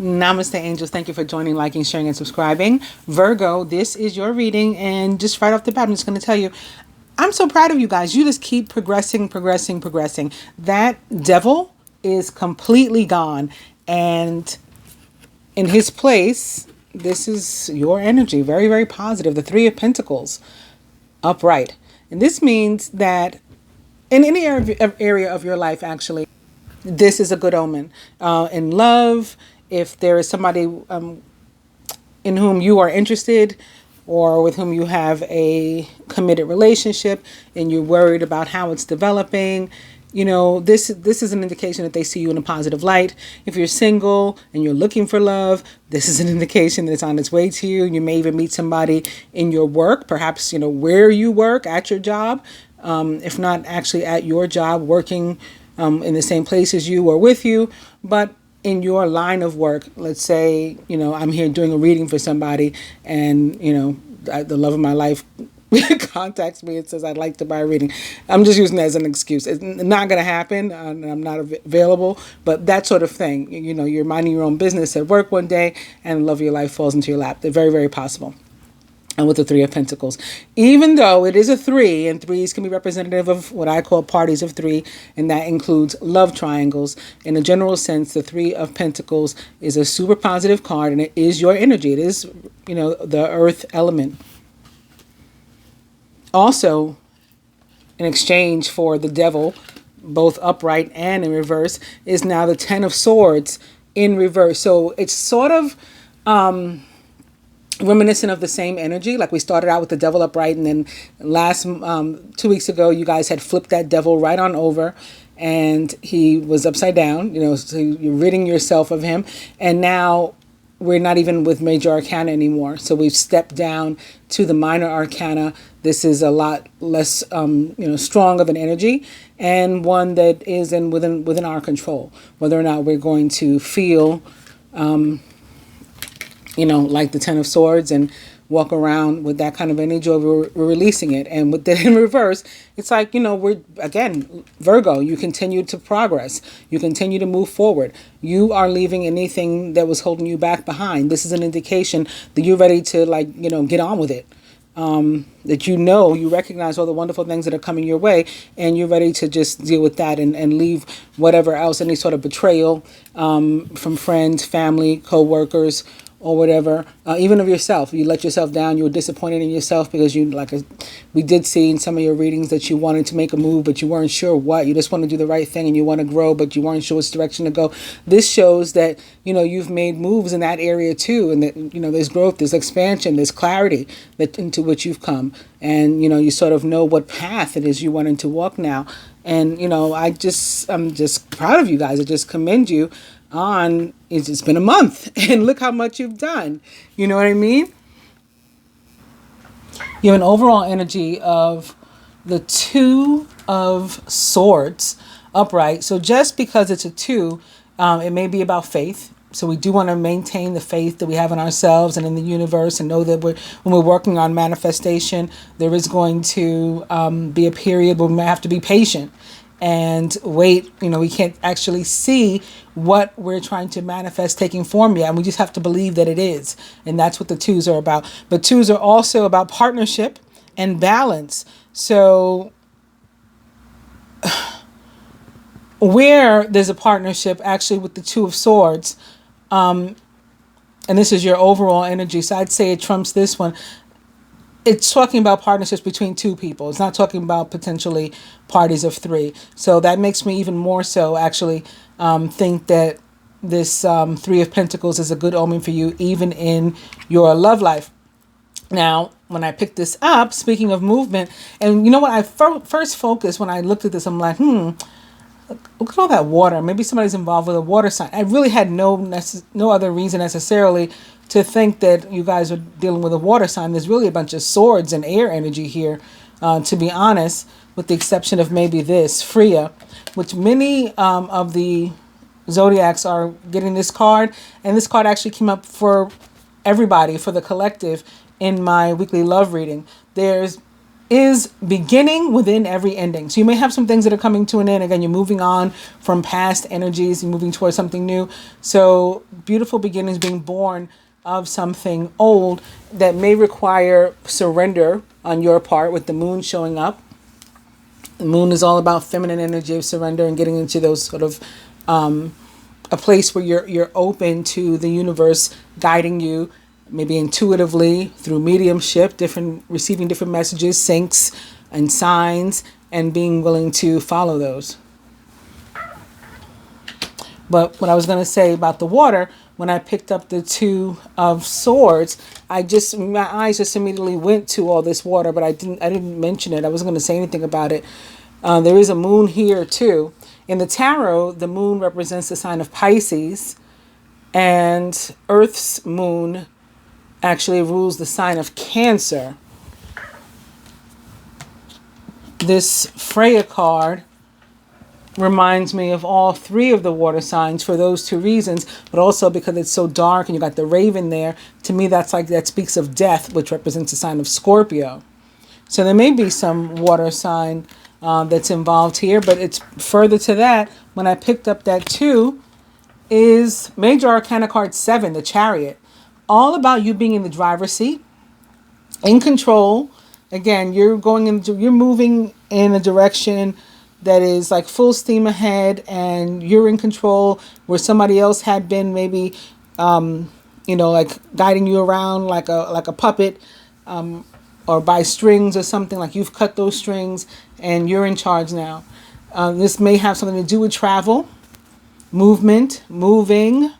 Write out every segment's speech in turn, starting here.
Namaste, angels. Thank you for joining, liking, sharing, and subscribing. Virgo, this is your reading. And just right off the bat, I'm just going to tell you, I'm so proud of you guys. You just keep progressing, progressing, progressing. That devil is completely gone. And in his place, this is your energy. Very, very positive. The Three of Pentacles, upright. And this means that in any area of your life, actually, this is a good omen. In love, if there is somebody in whom you are interested or with whom you have a committed relationship and you're worried about how it's developing, this is an indication that they see you in a positive light. If you're single and you're looking for love, this is an indication that it's on its way to you. You may even meet somebody in your work, perhaps, where you work, at your job, if not actually at your job, working in the same place as you or with you, but in your line of work. Let's say, I'm here doing a reading for somebody and, the love of my life contacts me and says, I'd like to buy a reading. I'm just using that as an excuse. It's not going to happen. I'm not available, but that sort of thing. You're minding your own business at work one day and the love of your life falls into your lap. They're very, very possible. And with the Three of Pentacles, even though it is a three, and threes can be representative of what I call parties of three, and that includes love triangles. In a general sense, the Three of Pentacles is a super positive card, and it is your energy. It is, the earth element. Also, in exchange for the devil, both upright and in reverse, is now the Ten of Swords in reverse. So it's sort of reminiscent of the same energy. Like we started out with the devil upright, and then last 2 weeks ago you guys had flipped that devil right on over and he was upside down, so you're ridding yourself of him. And now we're not even with major arcana anymore, so we've stepped down to the minor arcana. This is a lot less strong of an energy, and one that is within our control, whether or not we're going to feel like the Ten of Swords and walk around with that kind of energy, or we're releasing it. And with that in reverse, it's like, we're, again, Virgo, you continue to progress. You continue to move forward. You are leaving anything that was holding you back behind. This is an indication that you're ready to, get on with it. That you recognize all the wonderful things that are coming your way, and you're ready to just deal with that and leave whatever else, any sort of betrayal from friends, family, co-workers, or whatever, even of yourself. You let yourself down. You were disappointed in yourself because we did see in some of your readings that you wanted to make a move, but you weren't sure what. You just want to do the right thing and you want to grow, but you weren't sure which direction to go. This shows that, you've made moves in that area too, and that, there's growth, there's expansion, there's clarity into which you've come. And, you sort of know what path it is you wanted to walk now. And, I'm just proud of you guys. I just commend you on, it's been a month and look how much you've done. You know what I mean? You have an overall energy of the Two of Swords upright. So just because it's a two, it may be about faith. So we do want to maintain the faith that we have in ourselves and in the universe, and know that when we're working on manifestation, there is going to be a period where we might have to be patient and wait. We can't actually see what we're trying to manifest taking form yet, and we just have to believe that it is. And that's what the twos are about. But twos are also about partnership and balance. So where there's a partnership, actually, with the Two of Swords, and this is your overall energy, so I'd say it trumps this one. It's talking about partnerships between two people. It's not talking about potentially parties of three. So that makes me even more so actually think that this Three of Pentacles is a good omen for you, even in your love life. Now, when I picked this up, speaking of movement, and you know what, I first focused when I looked at this, I'm like, look at all that water. Maybe somebody's involved with a water sign. I really had no other reason necessarily to think that you guys are dealing with a water sign. There's really a bunch of swords and air energy here, to be honest, with the exception of maybe this, Freya, which many of the zodiacs are getting this card. And this card actually came up for everybody, for the collective, in my weekly love reading. There's is beginning within every ending. So you may have some things that are coming to an end. Again, you're moving on from past energies and moving towards something new. So beautiful beginnings, being born of something old that may require surrender on your part, with the moon showing up. The moon is all about feminine energy of surrender and getting into those sort of a place where you're open to the universe guiding you, maybe intuitively through mediumship, receiving different messages, syncs and signs, and being willing to follow those. But what I was going to say about the water, when I picked up the Two of Swords, my eyes just immediately went to all this water, but I didn't mention it. I wasn't going to say anything about it. There is a moon here too. In the tarot, the moon represents the sign of Pisces, and Earth's moon actually rules the sign of Cancer. This Freya card reminds me of all three of the water signs for those two reasons, but also because it's so dark and you got the raven there. To me, that speaks of death, which represents the sign of Scorpio. So there may be some water sign that's involved here, but it's further to that. When I picked up that 2 is Major Arcana card 7, the Chariot. All about you being in the driver's seat, in control. Again, you're moving in a direction that is like full steam ahead, and you're in control, where somebody else had been maybe, like guiding you around like a puppet, or by strings or something. Like you've cut those strings and you're in charge now. This may have something to do with travel, movement, moving,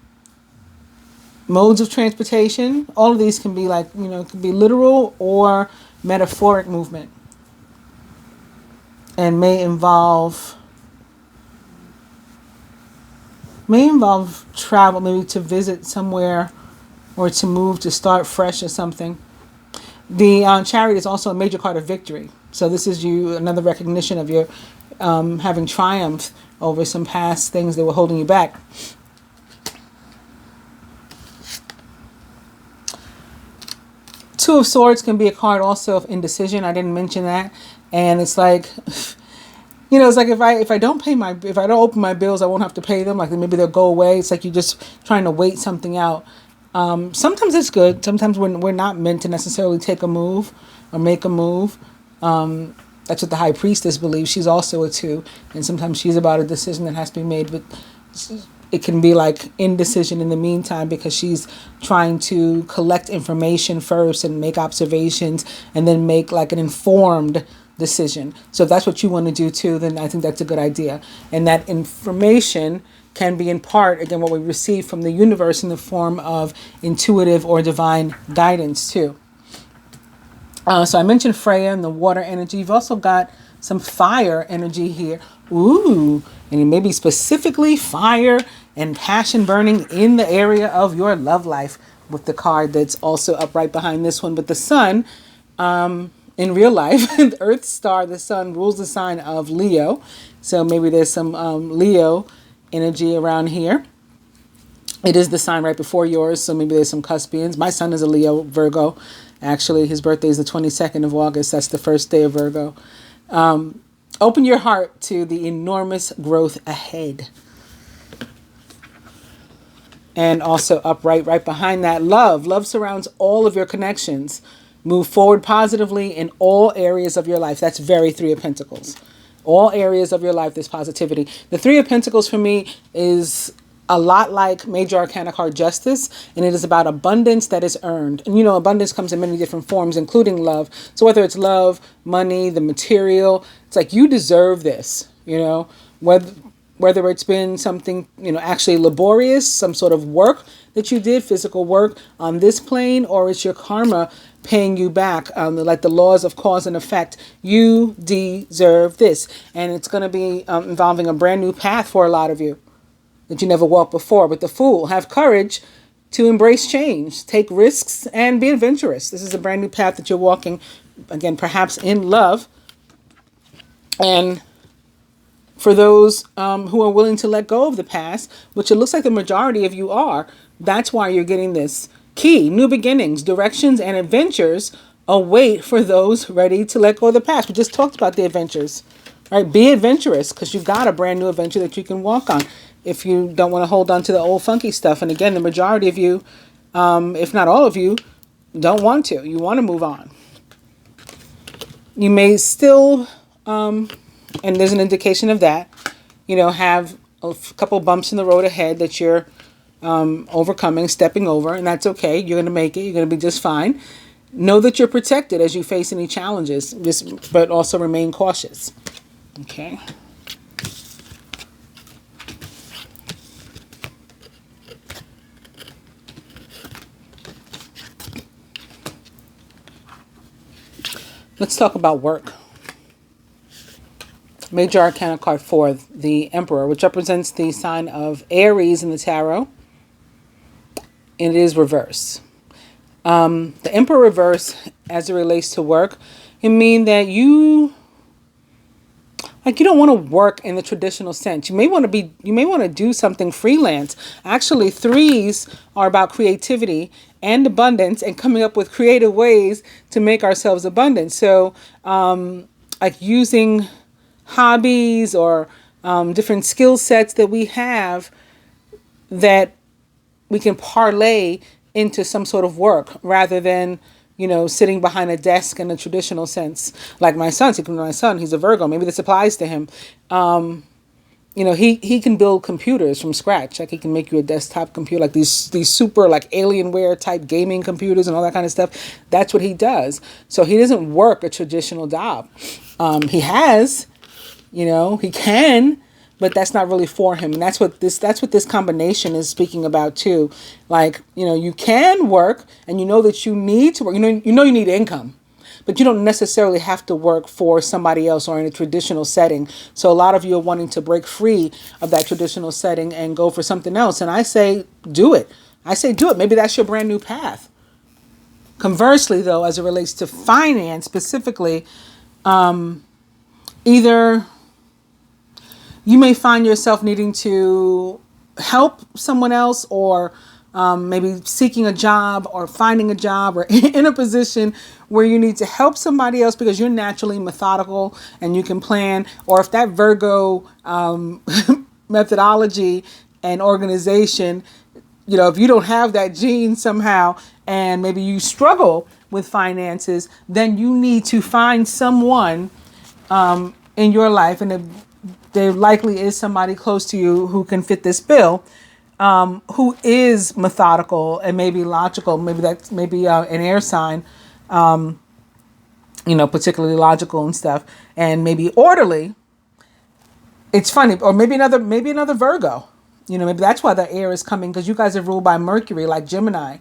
modes of transportation. All of these can be it could be literal or metaphoric movement, and may involve travel, maybe to visit somewhere or to move, to start fresh or something. The Chariot is also a major card of victory. So this is another recognition of your having triumph over some past things that were holding you back. Two of Swords can be a card also of indecision. I didn't mention that. And it's like, it's like if I don't open my bills, I won't have to pay them. Like maybe they'll go away. It's like you're just trying to wait something out. Sometimes it's good. Sometimes we're not meant to necessarily take a move or make a move. That's what the High Priestess believes. She's also a 2. And sometimes she's about a decision that has to be made. But it can be like indecision in the meantime, because she's trying to collect information first and make observations and then make like an informed decision. So if that's what you want to do too, then I think that's a good idea. And that information can be in part, again, what we receive from the universe in the form of intuitive or divine guidance too. So I mentioned Freya and the water energy. You've also got some fire energy here. Ooh, and it may be specifically fire and passion burning in the area of your love life, with the card that's also up right behind this one. But the sun, in real life, the Earth star, the sun, rules the sign of Leo. So maybe there's some Leo energy around here. It is the sign right before yours, so maybe there's some cuspians. My son is a Leo, Virgo. Actually, his birthday is the 22nd of August. That's the first day of Virgo. Open your heart to the enormous growth ahead. And also upright right behind that, love. Love surrounds all of your connections. Move forward positively in all areas of your life. That's very Three of Pentacles. All areas of your life, there's positivity. The Three of Pentacles for me is a lot like Major Arcana card Justice, and it is about abundance that is earned. And abundance comes in many different forms, including love. So whether it's love, money, the material, it's like you deserve this, whether it's been something, actually laborious, some sort of work that you did, physical work on this plane, or it's your karma paying you back, like the laws of cause and effect. You deserve this. And it's going to be involving a brand new path for a lot of you that you never walked before. But the Fool, have courage to embrace change, take risks, and be adventurous. This is a brand new path that you're walking, again, perhaps in love. And for those who are willing to let go of the past, which it looks like the majority of you are, that's why you're getting this key. New beginnings, directions, and adventures await for those ready to let go of the past. We just talked about the adventures, right? Be adventurous, because you've got a brand new adventure that you can walk on if you don't want to hold on to the old funky stuff. And again, the majority of you, if not all of you, don't want to. You want to move on. You may still, and there's an indication of that, have a couple bumps in the road ahead that you're overcoming, stepping over, and that's okay. You're going to make it. You're going to be just fine. Know that you're protected as you face any challenges, but also remain cautious. Okay. Let's talk about work. Major Arcana card 4, the Emperor, which represents the sign of Aries in the tarot. And it is reverse. The Emperor reverse, as it relates to work, it means that you don't want to work in the traditional sense. You may want to do something freelance. Actually, 3s are about creativity and abundance and coming up with creative ways to make ourselves abundant. So, like using hobbies or different skill sets that we have that we can parlay into some sort of work rather than, sitting behind a desk in a traditional sense. Like my son, he's a Virgo. Maybe this applies to him. He can build computers from scratch. Like he can make you a desktop computer, like these super like Alienware type gaming computers and all that kind of stuff. That's what he does. So he doesn't work a traditional job. He has, he can, but that's not really for him. And that's what this combination is speaking about too. Like, you can work and you know that you need to work. You need income, but you don't necessarily have to work for somebody else or in a traditional setting. So a lot of you are wanting to break free of that traditional setting and go for something else. And I say, do it. Maybe that's your brand new path. Conversely, though, as it relates to finance specifically, either you may find yourself needing to help someone else or maybe seeking a job or finding a job or in a position where you need to help somebody else because you're naturally methodical and you can plan. Or if that Virgo methodology and organization, if you don't have that gene somehow and maybe you struggle with finances, then you need to find someone in your life, and there likely is somebody close to you who can fit this bill, who is methodical and maybe logical. Maybe that's an air sign, particularly logical and stuff, and maybe orderly. It's funny, or maybe another Virgo. Maybe that's why the air is coming, because you guys are ruled by Mercury, like Gemini,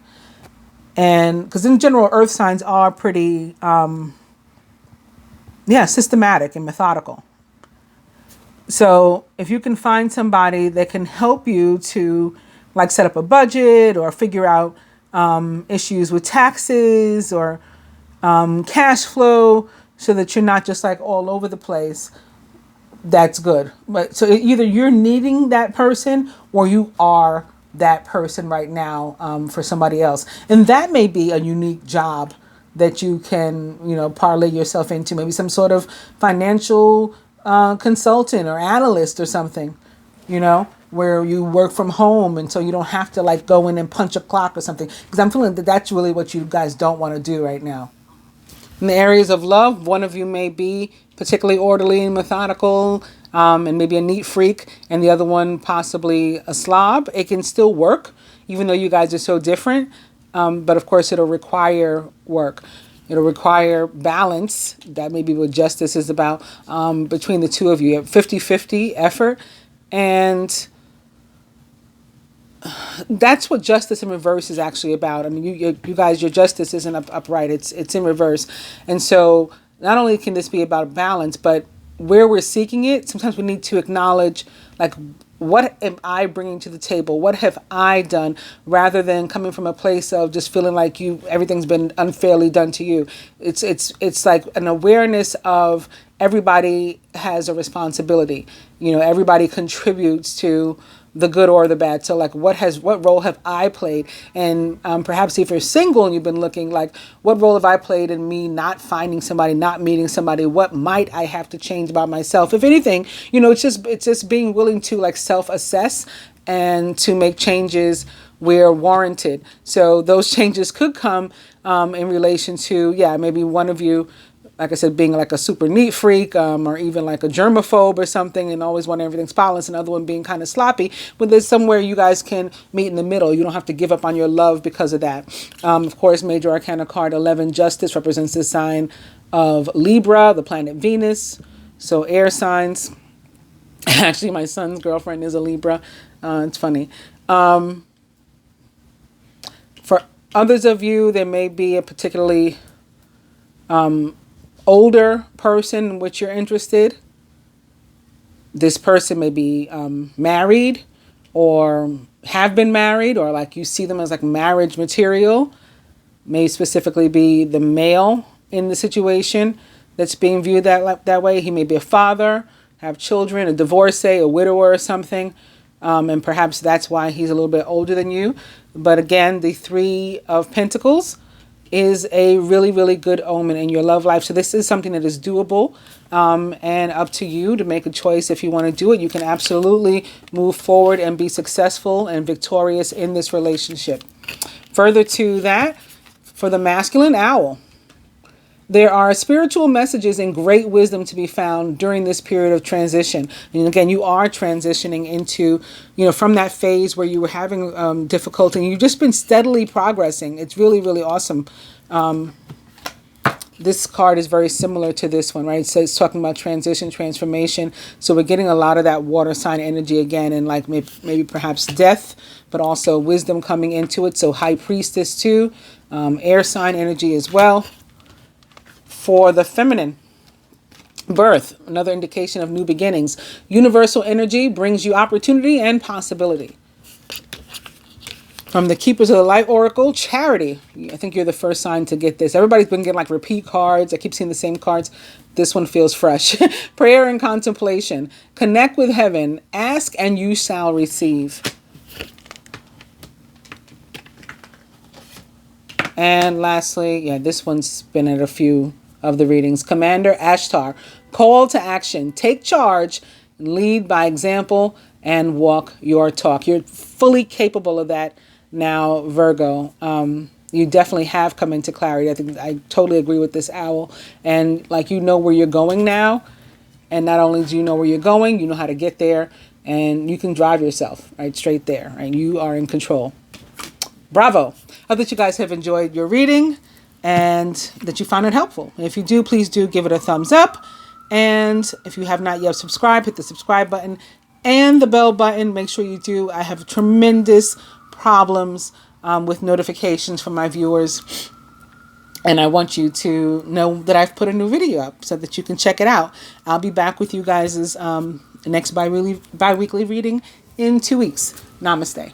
and because in general, Earth signs are pretty, systematic and methodical. So if you can find somebody that can help you to like set up a budget or figure out issues with taxes or cash flow so that you're not just like all over the place, that's good. But so either you're needing that person or you are that person right now for somebody else. And that may be a unique job that you can, parlay yourself into, maybe some sort of financial consultant or analyst or something, where you work from home and so you don't have to like go in and punch a clock or something, because I'm feeling that that's really what you guys don't want to do right now. In the areas of love, one of you may be particularly orderly and methodical, and maybe a neat freak, and the other one possibly a slob. It can still work even though you guys are so different, but of course it'll require work. It'll require balance. That may be what justice is about, between the two of you. You have 50-50 effort. And that's what justice in reverse is actually about. I mean, you guys, your justice isn't upright. It's in reverse. And so not only can this be about balance, but where we're seeking it, sometimes we need to acknowledge, like, what am I bringing to the table? What have I done? Rather than coming from a place of just feeling like everything's been unfairly done to you. It's like an awareness of everybody has a responsibility. Everybody contributes to the good or the bad. So like what role have I played? And perhaps if you're single and you've been looking, like, what role have I played in me not finding somebody, not meeting somebody? What might I have to change about myself? If anything, it's just being willing to like self-assess and to make changes where warranted. So those changes could come in relation to, maybe one of you, like I said, being like a super neat freak, or even like a germaphobe or something, and always want everything spotless. Another one being kind of sloppy. But there's somewhere you guys can meet in the middle. You don't have to give up on your love because of that. Of course, Major Arcana card 11, Justice, represents the sign of Libra, the planet Venus. So air signs. Actually, my son's girlfriend is a Libra. It's funny. For others of you, there may be a particularly older person in which you're interested. This person may be married or have been married, or like you see them as like marriage material. May specifically be the male in the situation that's being viewed that way. He may be a father, have children, a divorcee, a widower or something. And perhaps that's why he's a little bit older than you. But again, the Three of Pentacles is a really, really good omen in your love life. So this is something that is doable, and up to you to make a choice. If you want to do it, you can absolutely move forward and be successful and victorious in this relationship. Further to that, for the masculine owl, there are spiritual messages and great wisdom to be found during this period of transition. And again, you are transitioning into, from that phase where you were having difficulty, and you've just been steadily progressing. It's really, really awesome. This card is very similar to this one, right? So it's talking about transition, transformation. So we're getting a lot of that water sign energy again, and like maybe perhaps death, but also wisdom coming into it. So High Priestess too, air sign energy as well. For the feminine, birth, another indication of new beginnings. Universal energy brings you opportunity and possibility. From the Keepers of the Light Oracle, Charity. I think you're the first sign to get this. Everybody's been getting like repeat cards. I keep seeing the same cards. This one feels fresh. Prayer and contemplation. Connect with heaven. Ask and you shall receive. And lastly, this one's been at a few of the readings. Commander Ashtar, call to action. Take charge, lead by example, and walk your talk. You're fully capable of that now, Virgo. You definitely have come into clarity. I totally agree with this owl. And like, you know where you're going now. And not only do you know where you're going, you know how to get there. And you can drive yourself right straight there. Right? You are in control. Bravo. I hope that you guys have enjoyed your reading and that you found it helpful. And if you do, please do give it a thumbs up. And if you have not yet subscribed, hit the subscribe button and the bell button. Make sure you do. I have tremendous problems with notifications from my viewers. And I want you to know that I've put a new video up so that you can check it out. I'll be back with you guys' next bi-weekly reading in 2 weeks. Namaste.